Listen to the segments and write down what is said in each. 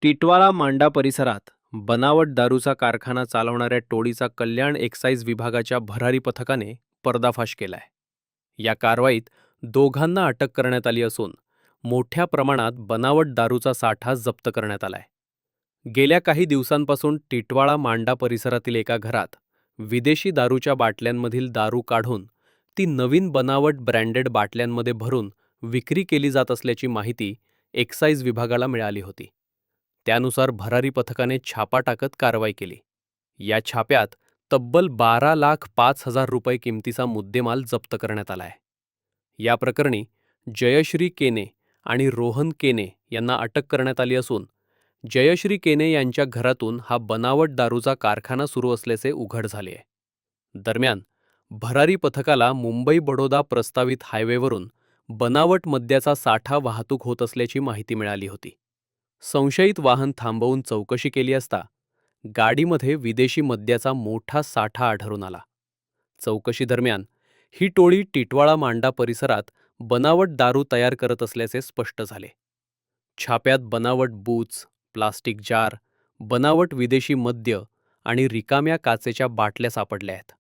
टिटवाळा मांडा परिसरात बनावट दारूचा कारखाना चालवणाऱ्या टोळीचा कल्याण एक्साईज विभागाच्या भरारी पथकाने पर्दाफाश केलाय. या कारवाईत दोघांना अटक करण्यात आली असून मोठ्या प्रमाणात बनावट दारूचा साठा जप्त करण्यात आलाय. गेल्या काही दिवसांपासून टिटवाळा मांडा परिसरातील एका घरात विदेशी दारूच्या बाटल्यांमधील दारू काढून ती नवीन बनावट ब्रँडेड बाटल्यांमध्ये भरून विक्री केली जात असल्याची माहिती एक्साईज विभागाला मिळाली होती. त्यानुसार भरारी पथकाने छापा टाकत कारवाई केली. या छाप्यात तब्बल 12,05,000 रुपये किमतीचा मुद्देमाल जप्त करण्यात आलाय. या प्रकरणी जयश्री केने आणि रोहन केने यांना अटक करण्यात आली असून जयश्री केने यांच्या घरातून हा बनावट दारूचा कारखाना सुरू असल्याचे उघड झाले आहे. दरम्यान भरारी पथकाला मुंबई बडोदा प्रस्तावित हायवेवरून बनावट मद्याचा साठा वाहतूक होत असल्याची माहिती मिळाली होती. संशयित वाहन थांबवून चौकशी केली असता गाडीमध्ये विदेशी मद्याचा मोठा साठा आढळून आला. चौकशी दरम्यान ही टोळी टिटवाळा मांडा परिसरात बनावट दारू तयार करत असल्याचे स्पष्ट झाले. छाप्यात बनावट बूच, प्लास्टिक जार, बनावट विदेशी मद्य आणि रिकाम्या काचेच्या बाटल्या सापडल्या आहेत.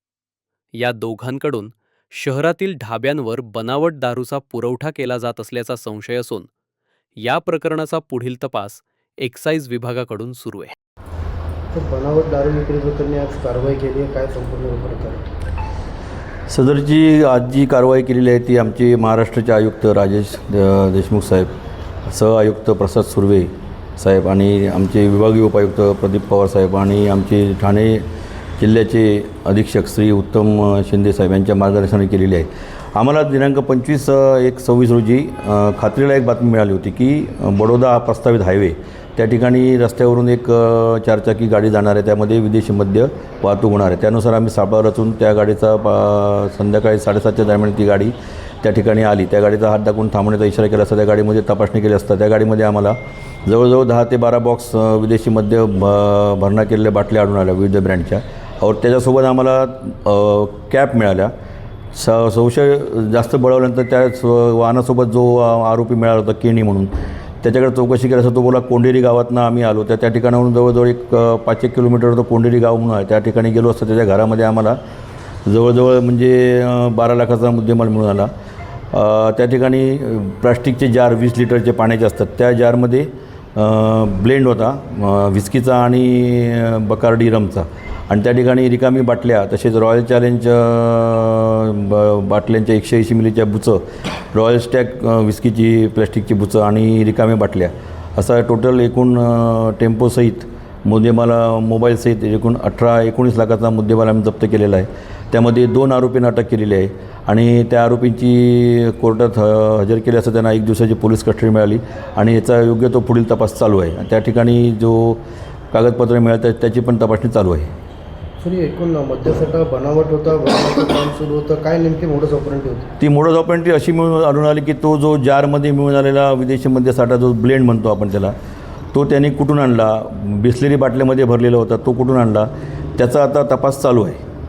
या दोघांकडून शहरातील ढाब्यांवर बनावट दारूचा पुरवठा केला जात असल्याचा संशय असून या प्रकरणाचा पुढील तपास एक्साईज विभागाकडून सुरू आहे. बनावट दारू विक्री प्रकरणी आज कारवाई केली आहे, काय संपूर्ण प्रकार? सदरची आज जी कारवाई केलेली आहे ती आमचे महाराष्ट्राचे आयुक्त राजेश देशमुख साहेब, सहआयुक्त प्रसाद सुर्वे साहेब आणि आमचे विभागीय उपायुक्त प्रदीप पवार साहेब आणि आमचे ठाणे जिल्ह्याचे अधीक्षक श्री उत्तम शिंदे साहेब यांच्या मार्गदर्शनाने केलेली आहे. आम्हाला दिनांक 25/1/26 रोजी खात्रीला एक बातमी मिळाली होती की बडोदा हा प्रस्तावित हायवे त्या ठिकाणी रस्त्यावरून एक चारचाकी गाडी जाणार आहे, त्यामध्ये विदेशी मद्य वाहतूक होणार आहे. त्यानुसार आम्ही सापळा रचून त्या गाडीचा संध्याकाळी 7:30च्या दरम्यान ती गाडी त्या ठिकाणी आली. त्या गाडीचा हात दाखवून थांबण्याचा इशारा केला असता. त्या गाडीमध्ये तपासणी केली असता त्या गाडीमध्ये आम्हाला जवळजवळ 10 ते 12 बॉक्स विदेशी मद्य भरणा केलेल्या बाटल्या आढळून आल्या विविध ब्रँडच्या. और त्याच्यासोबत आम्हाला कॅप मिळाल्या. संशय जास्त बळवल्यानंतर त्या वाहनासोबत जो आरोपी मिळाला होता केणी म्हणून, त्याच्याकडे चौकशी केली असता तो बोला कोंडेरी गावातनं आम्ही आलो. त्या ठिकाणाहून जवळजवळ एक 5-1 किलोमीटर तो कोंडेरी गाव म्हणून आहे, त्या ठिकाणी गेलो असता. त्याच्या घरामध्ये आम्हाला जवळजवळ म्हणजे 12 लाखाचा मुद्देमाल मिळून आला. त्या ठिकाणी प्लास्टिकचे जार 20 लिटरचे पाण्याचे असतात, त्या जारमध्ये ब्लेंड होता व्हिस्कीचा आणि बकार्डी रमचा. आणि त्या ठिकाणी रिकामी बाटल्या, तसेच रॉयल चॅलेंज बाटल्यांच्या 180 मिलीच्या बुचं, रॉयल स्टॅग व्हिस्कीची प्लॅस्टिकची बुचं आणि रिकाम्या बाटल्या, असा टोटल एकूण टेम्पोसहित मुद्देमाल मोबाईलसहित एकूण 18-19 लाखाचा मुद्देमाल आम्ही जप्त केलेला आहे. त्यामध्ये 2 आरोपींना अटक केलेली आहे आणि त्या आरोपींची कोर्टात हजर केली असता त्यांना 1 दिवसाची पोलीस कस्टडी मिळाली आणि याचा योग्य तो पुढील तपास चालू आहे. त्या ठिकाणी जो कागदपत्र मिळालं त्याची पण तपासणी चालू आहे. सर, एकूण मद्यासाठा बनावट होता, बनावट काम सुरू होतं, काय नेमकी मोडस ऑपरेंटी होती? ती मोडस ऑपरेंटी अशी मिळून आढळून आली की तो जो जारमध्ये मिळून आलेला विदेशी मद्यासाठा जो ब्लेंड म्हणतो आपण त्याला, तो त्याने कुठून आणला, बिस्लेरी बाटल्यामध्ये भरलेला होता, तो कुठून आणला, त्याचा आता तपास चालू आहे.